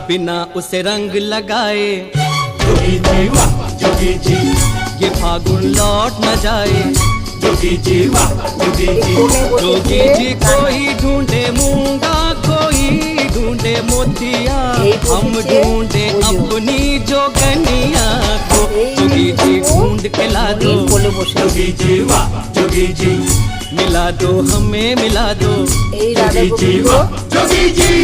बिना उसे रंग लगाए जोगी जी वाह जोगी जी, ये फागुन लौट न जाए। जोगी जी वाह जोगी जी, जोगी जी कोई ढूंढे मूंगा, कोई ढूंढे मोतिया, हम ढूंढे अपनी जोगनिया को। जोगी जी ढूंढ के ला दो, जोगी जी वाह जोगी जी, मिला दो हमें मिला दो। जोगी जी वाह जोगी जी।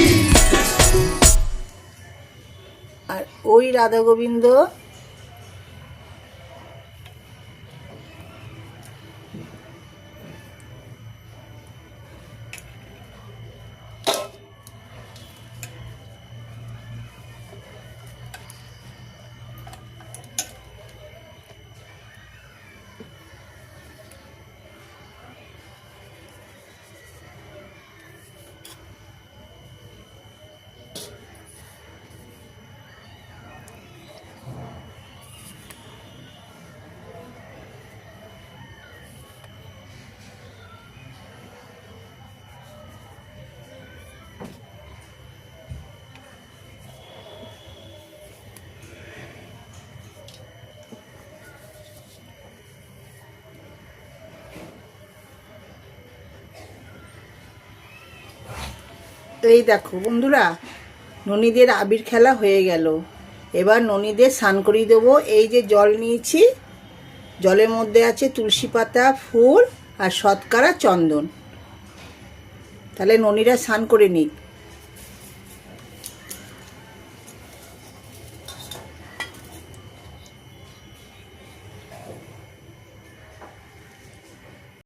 আর ওই রাধা গোবিন্দ এই দেখো বন্ধুরা, ননীদের আবির খেলা হয়ে গেল। এবার ননীদের স্নান করিয়ে দেবো। এই যে জল নিয়েছি, জলের মধ্যে আছে তুলসী পাতা, ফুল আর শতকরা চন্দন। তাহলে ননীরা স্নান করে নিক।